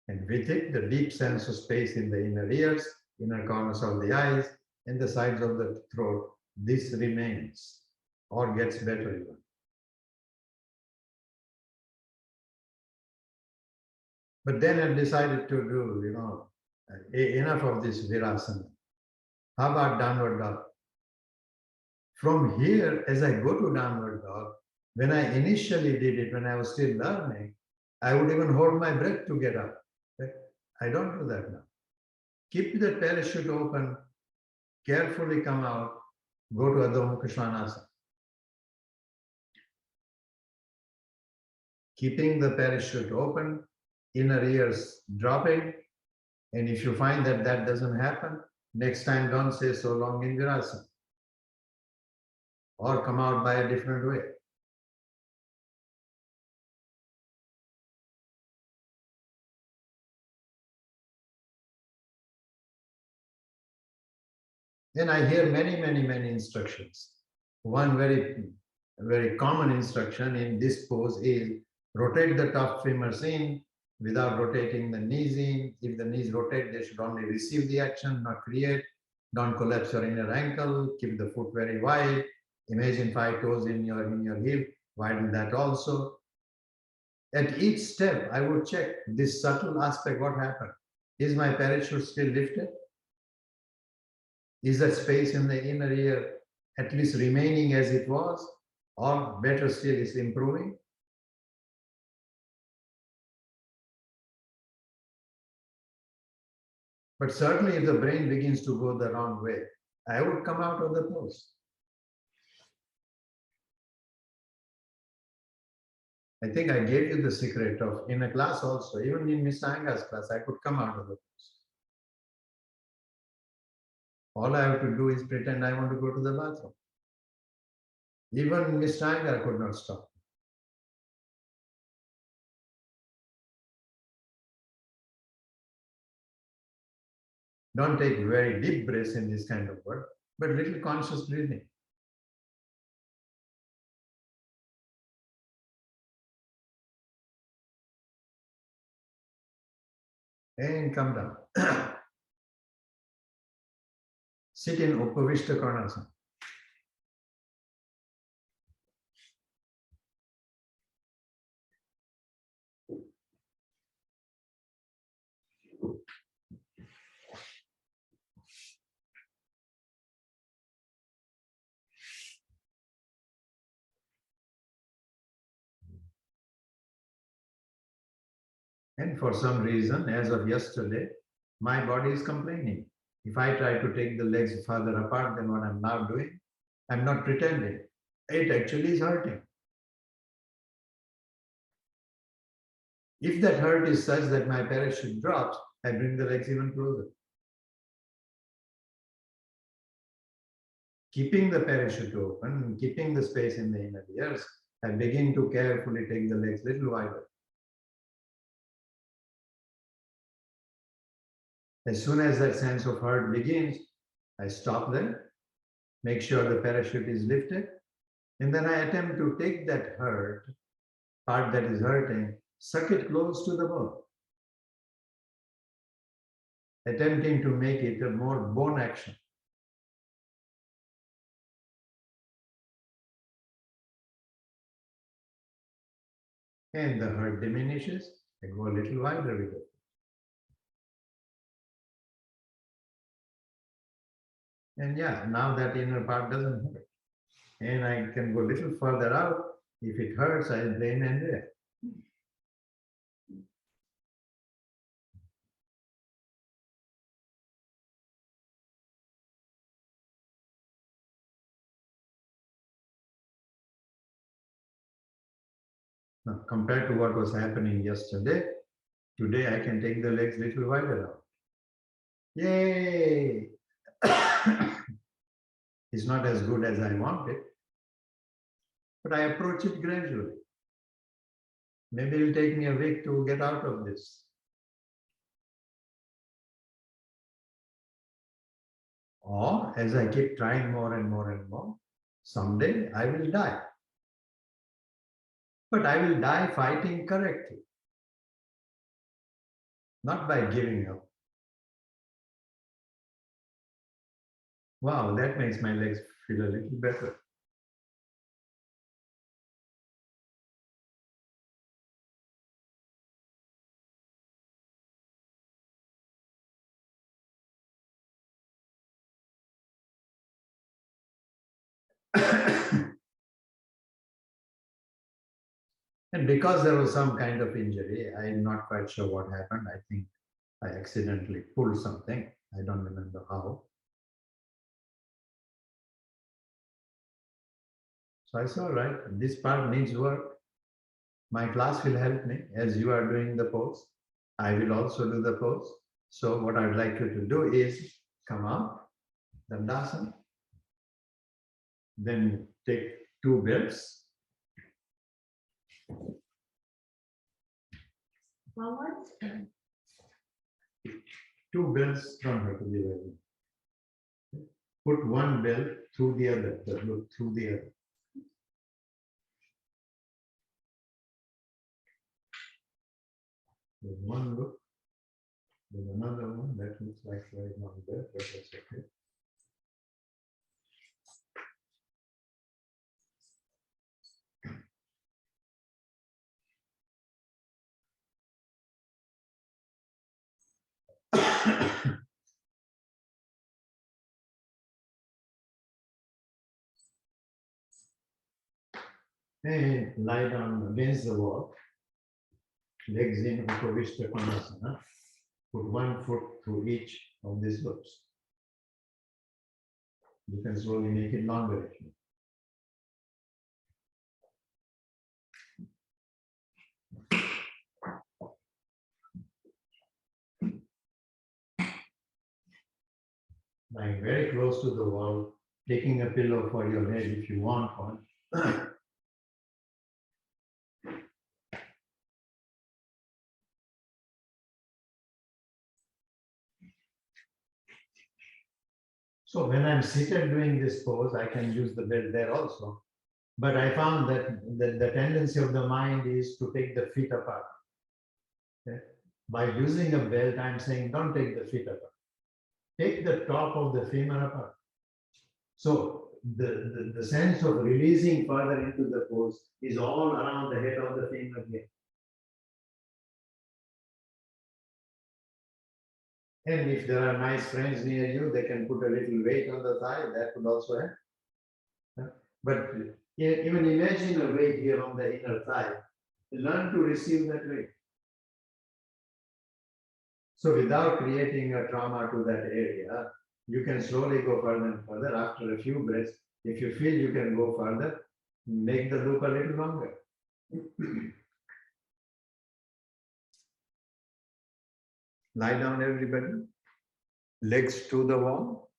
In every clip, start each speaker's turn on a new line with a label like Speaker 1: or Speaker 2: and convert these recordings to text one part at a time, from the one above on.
Speaker 1: And with it, the deep sense of space in the inner ears, inner corners of the eyes, and the sides of the throat, this remains or gets better even. But then I decided to do, enough of this virasana. How about downward dog? From here, as I go to downward dog, when I initially did it, when I was still learning, I would even hold my breath to get up. But I don't do that now. Keep the parachute open, carefully come out, go to Adho Mukha Svanasana. Keeping the parachute open, inner ears dropping, and if you find that that doesn't happen, next time don't say so long in Virasana. Or come out by a different way. Then I hear many instructions. One very common instruction in this pose is rotate the top femurs in without rotating the knees in. If the knees rotate, they should only receive the action, not create. Don't collapse your inner ankle. Keep the foot very wide. Imagine 5 toes in your heel. Widen that also. At each step, I would check this subtle aspect. What happened? Is my parachute still lifted? Is that space in the inner ear at least remaining as it was? Or better still, is improving? But certainly if the brain begins to go the wrong way, I would come out of the pose. I think I gave you the secret of, in a class also, even in Mr. Anga's class, I could come out of the pose. All I have to do is pretend I want to go to the bathroom. Even Mr. Anga could not stop. Don't take very deep breaths in this kind of work, but little conscious breathing. And come down. Sit in Upavishta Konasana. And for some reason, as of yesterday, my body is complaining. If I try to take the legs further apart than what I'm now doing, I'm not pretending. It actually is hurting. If that hurt is such that my parachute drops, I bring the legs even closer. Keeping the parachute open, keeping the space in the inner ears, I begin to carefully take the legs a little wider. As soon as that sense of hurt begins, I stop there, make sure the parachute is lifted, and then I attempt to take that hurt, part that is hurting, suck it close to the bone, attempting to make it a more bone action. And the hurt diminishes, I go a little wider with it. And yeah, now that inner part doesn't hurt. And I can go a little further out. If it hurts, I'll blame Andrea. Now, compared to what was happening yesterday, today I can take the legs a little wider out. Yay! It's not as good as I want it, but I approach it gradually. Maybe it'll take me a week to get out of this. Or as I keep trying more and more and more, someday I will die. But I will die fighting correctly. not by giving up. Wow, that makes my legs feel a little better. And because there was some kind of injury, I'm not quite sure what happened. I think I accidentally pulled something. I don't remember how. So I said, all right, this part needs work. My class will help me as you are doing the pose. I will also do the pose. So what I'd like you to do is come up, Dandasana, then take two belts.
Speaker 2: Forward.
Speaker 1: Two belts don't have to be very. Put one belt through the other, look through the other. There's one look, there's another one that looks like right now there, but that's okay. And lie down against the wall, legs in Upavishta Konasana. Put one foot through each of these loops. You can slowly make it longer if you. Lying very close to the wall, taking a pillow for your head if you want one. So when I'm seated doing this pose, I can use the belt there also. But I found that the tendency of the mind is to take the feet apart. Okay? By using a belt, I'm saying don't take the feet apart. Take the top of the femur apart. So the sense of releasing further into the pose is all around the head of the femur here. And if there are nice friends near you, they can put a little weight on the thigh, that would also help. But even imagine a weight here on the inner thigh. Learn to receive that weight. So without creating a trauma to that area, you can slowly go further and further. After a few breaths, if you feel you can go further, make the loop a little longer. Lie down, everybody. Legs to the wall.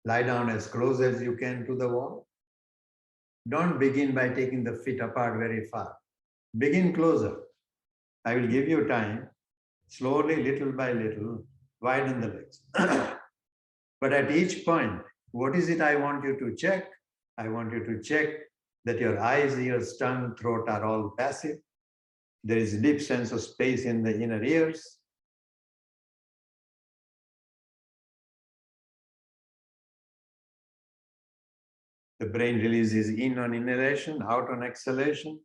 Speaker 1: Lie down as close as you can to the wall. Don't begin by taking the feet apart very far. Begin closer. I will give you time. Slowly, little by little, widen the legs. But at each point, what is it I want you to check? I want you to check that your eyes, ears, tongue, throat are all passive. There is a deep sense of space in the inner ears. The brain releases in on inhalation, out on exhalation.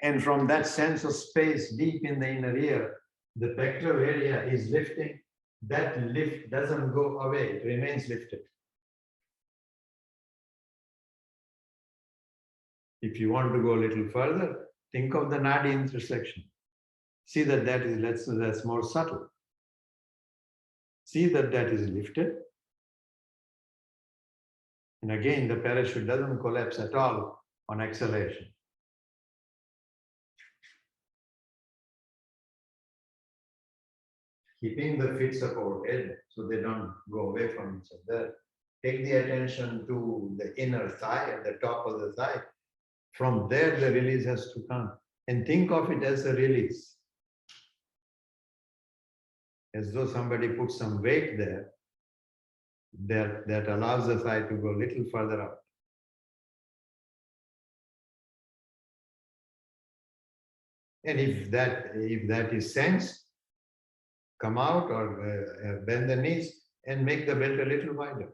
Speaker 1: And from that sense of space deep in the inner ear, the pectoral area is lifting. That lift doesn't go away, it remains lifted. If you want to go a little further, think of the nadi intersection. See that that's more subtle. See that is lifted. And again, the parachute doesn't collapse at all on exhalation. Keeping the feet supported so they don't go away from each other. Take the attention to the inner thigh, at the top of the thigh. From there, the release has to come. And think of it as a release. As though somebody put some weight there, that allows the thigh to go a little further out. And if that is sensed, come out or bend the knees and make the belt a little wider.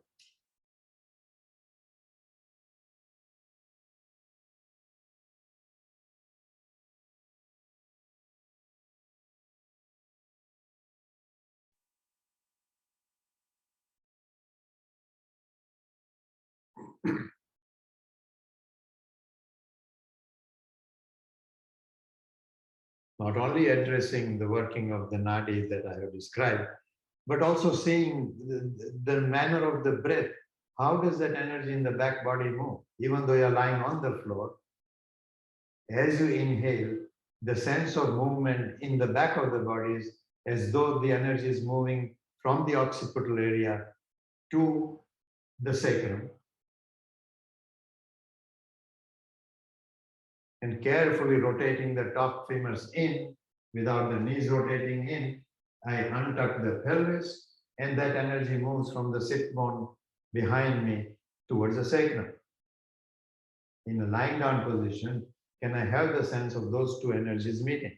Speaker 1: Not only addressing the working of the nadi that I have described, but also seeing the manner of the breath. How does that energy in the back body move? Even though you're lying on the floor, as you inhale, the sense of movement in the back of the body is as though the energy is moving from the occipital area to the sacrum, and carefully rotating the top femurs in without the knees rotating in. I untuck the pelvis, and that energy moves from the sit bone behind me towards the sacrum. In a lying down position, can I have the sense of those two energies meeting?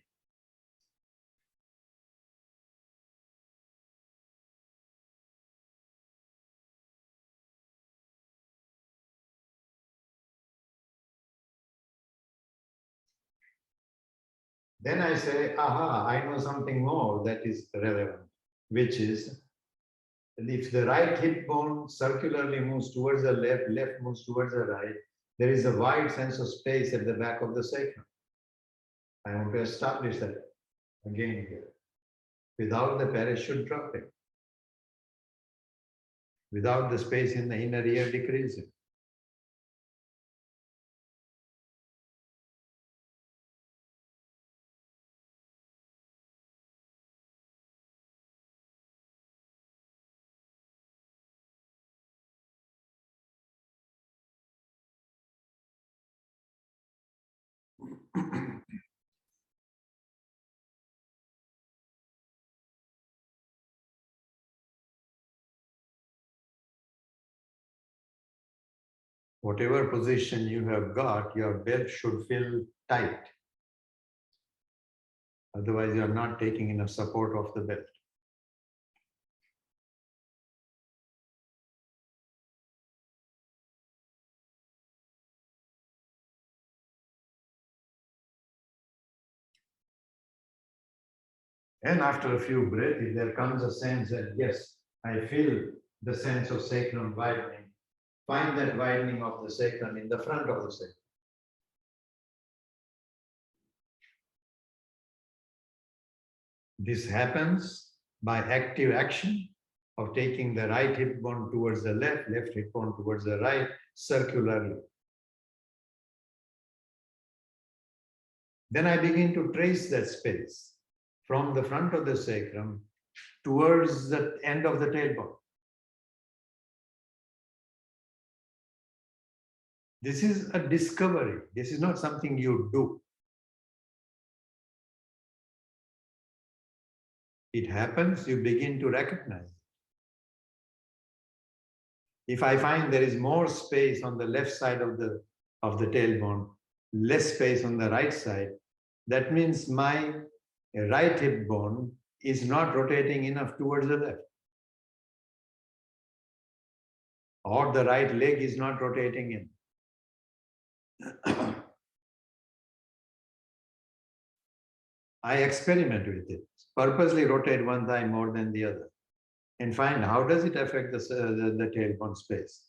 Speaker 1: Then I say, aha, I know something more that is relevant, which is if the right hip bone circularly moves towards the left, left moves towards the right, there is a wide sense of space at the back of the sacrum. I want to establish that again here, without the parachute dropping, without the space in the inner ear decreasing. Whatever position you have got, your belt should feel tight. Otherwise, you are not taking enough support of the belt. And after a few breaths, if there comes a sense that, yes, I feel the sense of sacrum widening, find that widening of the sacrum in the front of the sacrum. This happens by active action of taking the right hip bone towards the left, left hip bone towards the right, circularly. Then I begin to trace that space from the front of the sacrum towards the end of the tailbone. This is a discovery. This is not something you do. It happens, you begin to recognize. If I find there is more space on the left side of the tailbone, less space on the right side, that means my right hip bone is not rotating enough towards the left. Or the right leg is not rotating in. I experiment with it. Purposely rotate one thigh more than the other and find how does it affect the tailbone space.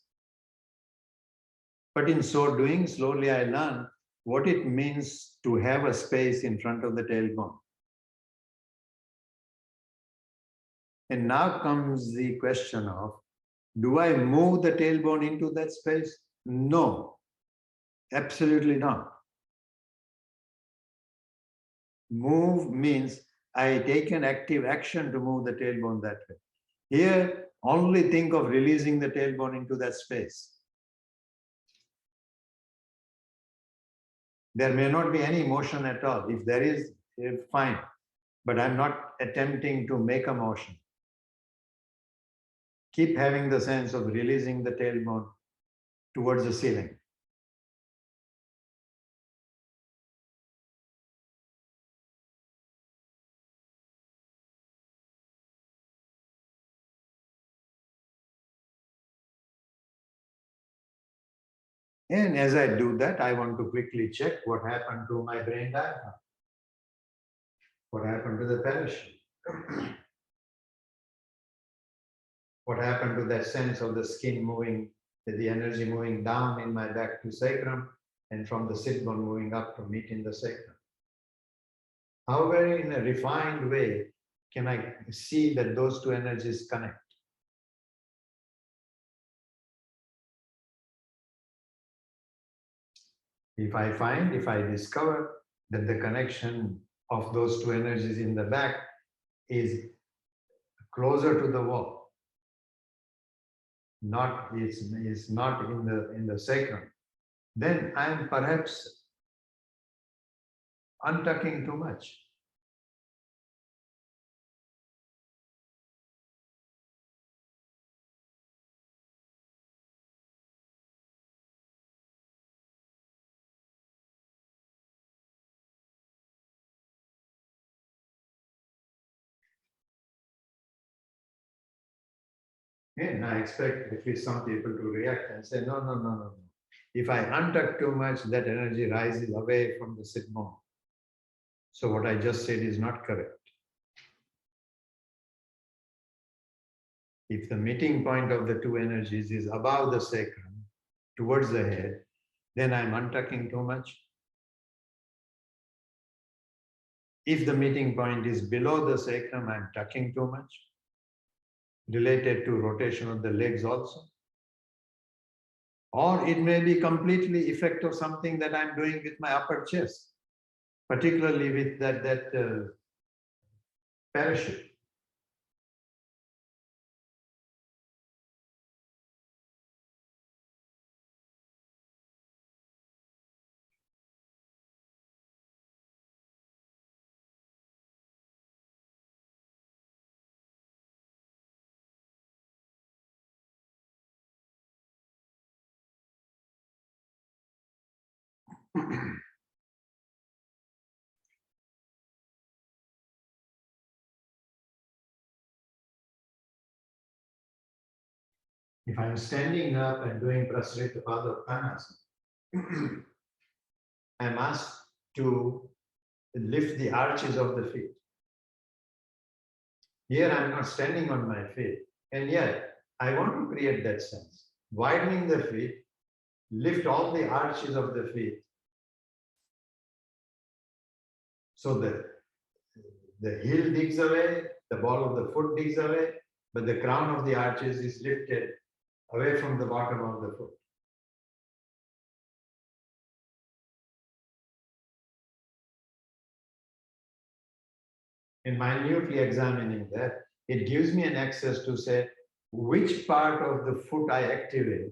Speaker 1: But in so doing, slowly I learn what it means to have a space in front of the tailbone. And now comes the question of, do I move the tailbone into that space? No, absolutely not. Move means I take an active action to move the tailbone that way. Here, only think of releasing the tailbone into that space. There may not be any motion at all. If there is, fine. But I'm not attempting to make a motion. Keep having the sense of releasing the tailbone towards the ceiling. And as I do that, I want to quickly check what happened to my brain diaphragm. What happened to the parachute? What happened to that sense of the skin moving, the energy moving down in my back to sacrum, and from the sit bone moving up to meet in the sacrum? How very in a refined way can I see that those two energies connect? If I discover that the connection of those two energies in the back is closer to the wall, is not in the sacrum, then I am perhaps untucking too much. And I expect at least some people to react and say, no, no, no, no, no. If I untuck too much, that energy rises away from the sit bone. So what I just said is not correct. If the meeting point of the two energies is above the sacrum, towards the head, then I'm untucking too much. If the meeting point is below the sacrum, I'm tucking too much. Related to rotation of the legs also. Or it may be completely effect of something that I'm doing with my upper chest, particularly with that parachute. If I'm standing up and doing Prasrita Padottanasana, I'm asked to lift the arches of the feet. Here I'm not standing on my feet, and yet I want to create that sense. Widening the feet, lift all the arches of the feet so that the heel digs away, the ball of the foot digs away, but the crown of the arches is lifted away from the bottom of the foot. In minutely examining that, it gives me an access to say which part of the foot I activate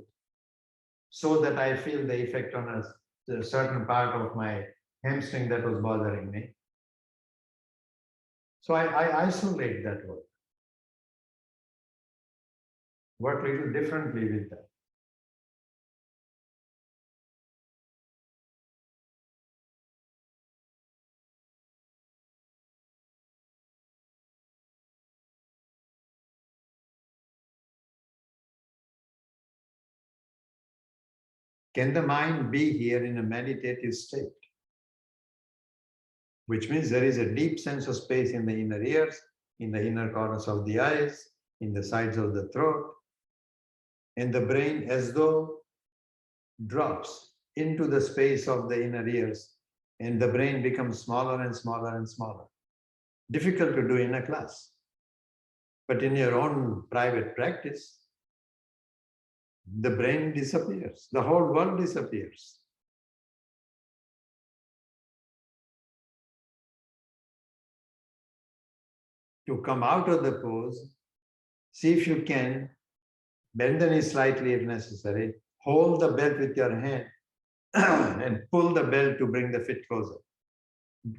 Speaker 1: so that I feel the effect on a certain part of my hamstring that was bothering me. So I isolate that work a little differently with that. Can the mind be here in a meditative state? Which means there is a deep sense of space in the inner ears, in the inner corners of the eyes, in the sides of the throat, and the brain as though drops into the space of the inner ears, and the brain becomes smaller and smaller and smaller. Difficult to do in a class. But in your own private practice, the brain disappears, the whole world disappears. To come out of the pose, see if you can bend the knee slightly if necessary, hold the belt with your hand and pull the belt to bring the feet closer.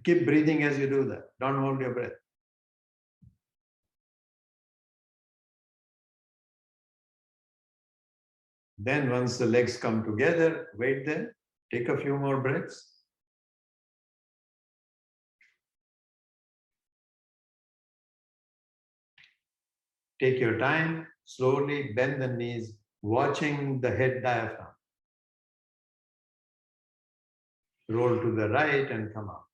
Speaker 1: Keep breathing as you do that. Don't hold your breath. Then once the legs come together, wait there, take a few more breaths. Take your time, slowly bend the knees, watching the head diaphragm. roll to the right and come out.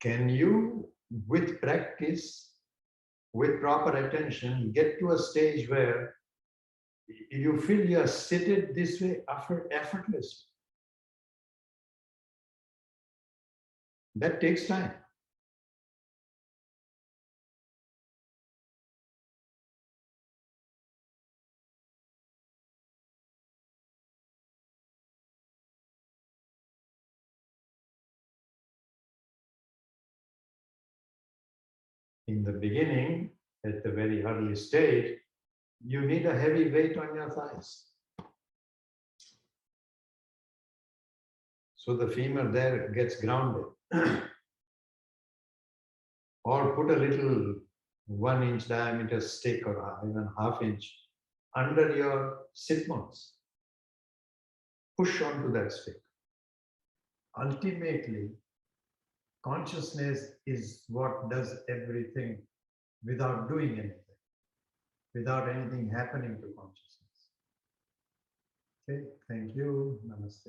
Speaker 1: Can you, with practice, with proper attention, get to a stage where you feel you are seated this way effortlessly? That takes time. In the beginning, at the very early stage, you need a heavy weight on your thighs. So the femur there gets grounded. Or put a little 1-inch diameter stick or even half-inch under your sit bones. Push onto that stick. Ultimately, consciousness is what does everything without doing anything, without anything happening to consciousness. Okay, thank you. Namaste.